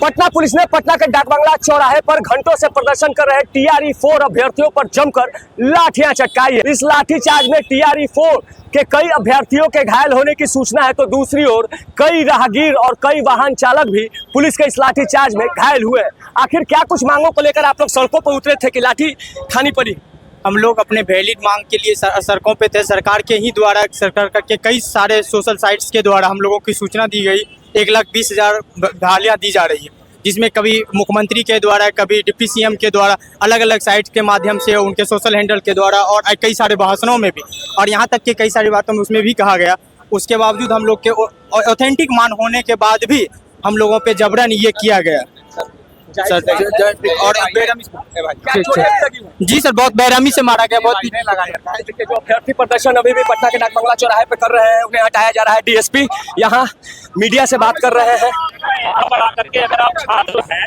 Patna police ने पटना के डाक बंगला चौराहे पर घंटों से प्रदर्शन कर रहे TRE-4 अभ्यर्थियों पर जमकर लाठियां चटकाई है। इस लाठीचार्ज में TRE-4 के कई अभ्यर्थियों के घायल होने की सूचना है, तो दूसरी ओर कई राहगीर और कई वाहन चालक भी पुलिस के इस लाठीचार्ज में घायल हुए। आखिर क्या कुछ मांगों को लेकर आप लोग सड़कों पर उतरे थे कि लाठी खानी पड़ी? हम लोग अपने वैलिड मांग के लिए सड़कों पे थे। सरकार के ही द्वारा, सरकार के कई सारे सोशल साइट्स के द्वारा हम लोगों की सूचना दी गई। 1,20,000 बहालियाँ दी जा रही है, जिसमें कभी मुख्यमंत्री के द्वारा, कभी डिप्टी CM के द्वारा, अलग अलग साइट्स के माध्यम से, उनके सोशल हैंडल के द्वारा और कई सारे भाषणों में भी, और यहाँ तक कि कई सारी बातों में उसमें भी कहा गया। उसके बावजूद हम लोग के ऑथेंटिक मान होने के बाद भी हम लोगों पे जबरन ये किया गया। और जी सर, बहुत बेरहमी से मारा गया, बहुत पीटने लगा गया। जो अभ्यर्थी प्रदर्शन अभी भी पटना के डाक बंगला चौराहे पे कर रहे हैं, उन्हें हटाया जा रहा है। DSP यहाँ मीडिया से बात कर रहे हैं। यहाँ पर आकर के अगर आप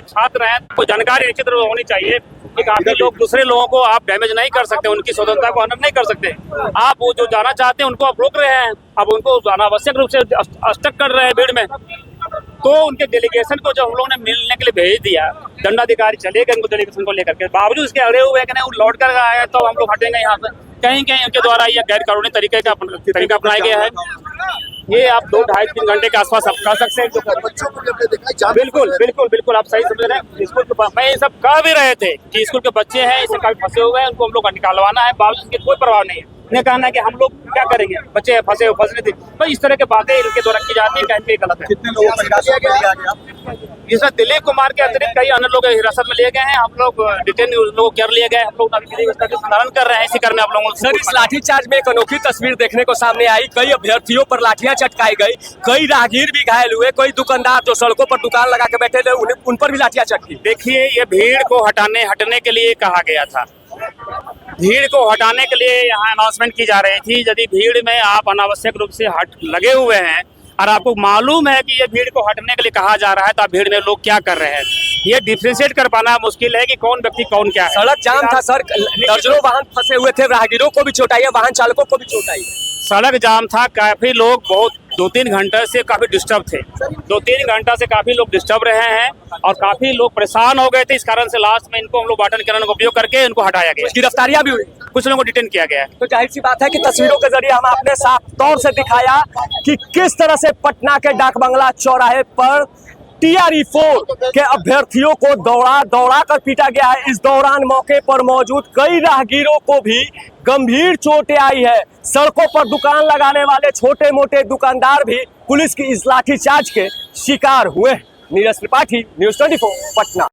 छात्र हैं तो जानकारी निश्चित रूप से होनी चाहिए कि काफी लोग, दूसरे लोगों को आप डैमेज नहीं कर सकते, उनकी स्वतंत्रता को हनन नहीं कर सकते। आप वो जो जाना चाहते हैं उनको आप रोक रहे हैं, अब उनको अनावश्यक रूप से अटक कर रहे हैं भीड़ में। तो उनके डेलीगेशन को जब हम लोगों ने मिलने के लिए भेज दिया, दंडाधिकारी चले गए उनको डेलीगेशन को लेकर के, बावजूद उसके अड़े हुए कि नहीं वो लौट कर आए तो हम लोग हटेंगे यहाँ से। कहीं कहीं उनके द्वारा यह गैर कानूनी तरीका अपनाया गया है। ये आप 2-2.5-3 घंटे के आसपास आप कह सकते हैं। बिल्कुल आप सही समझ रहे हैं। स्कूल मैं ये सब कह भी रहे थे कि स्कूल के बच्चे हैं, इससे काफी फंसे हुए हैं, उनको हम लोग निकालवाना है, बावजूद इनके कोई प्रभाव नहीं है। उन्हें कहना है कि हम लोग क्या करेंगे, बच्चे फंसने थे। तो इस तरह की बातें इनके द्वारा की जाती है, कहीं गलत है। कितने लोगों को जिसमें दिलीप कुमार के अतिरिक्त कई अन्य लोग हिरासत में लिए गए हैं। हम लोग डिटेन लोगों कर लिए गए। हम लोग संचालन कर रहे हैं इसी क्रम में आप लोगों को। सर, इस लाठीचार्ज में एक अनोखी तस्वीर देखने को सामने आई। कई अभ्यर्थियों पर लाठियां चटकाई गई, कई राहगीर भी घायल हुए, कई दुकानदार जो सड़कों पर दुकान लगा के बैठे थे उन पर भी लाठियां चटकी। देखिए, ये भीड़ को हटने के लिए कहा गया था। भीड़ को हटाने के लिए यहाँ अनाउंसमेंट की जा रही थी। यदि भीड़ में आप अनावश्यक रूप से लगे हुए हैं और आपको मालूम है कि ये भीड़ को हटने के लिए कहा जा रहा है, तो आप भीड़ में लोग क्या कर रहे हैं, ये डिफ्रेंशिएट कर पाना मुश्किल है कि कौन व्यक्ति कौन क्या है। सड़क जाम था सर, दर्जनों वाहन फंसे हुए थे, राहगीरों को भी चोट आई है, वाहन चालकों को भी चोट आई है। सड़क जाम था, काफी लोग बहुत 2-3 घंटे से काफी डिस्टर्ब थे। 2-3 घंटा से काफी लोग डिस्टर्ब रहे हैं और काफी लोग परेशान हो गए थे। इस कारण से लास्ट में इनको हम लोग वाटर कैनन का उपयोग करके इनको हटाया गया। गिरफ्तारियां भी हुई, कुछ लोगों को डिटेन किया गया है। तो जाहिर सी बात है कि तस्वीरों के जरिए हम आपने साफ तौर से दिखाया कि किस तरह से पटना के डाक बंगला चौराहे पर TRE-4 के अभ्यर्थियों को दौड़ा कर पीटा गया है। इस दौरान मौके पर मौजूद कई राहगीरों को भी गंभीर चोटें आई है। सड़कों पर दुकान लगाने वाले छोटे मोटे दुकानदार भी पुलिस की इस लाठीचार्ज के शिकार हुए। नीरज त्रिपाठी, News 24 पटना।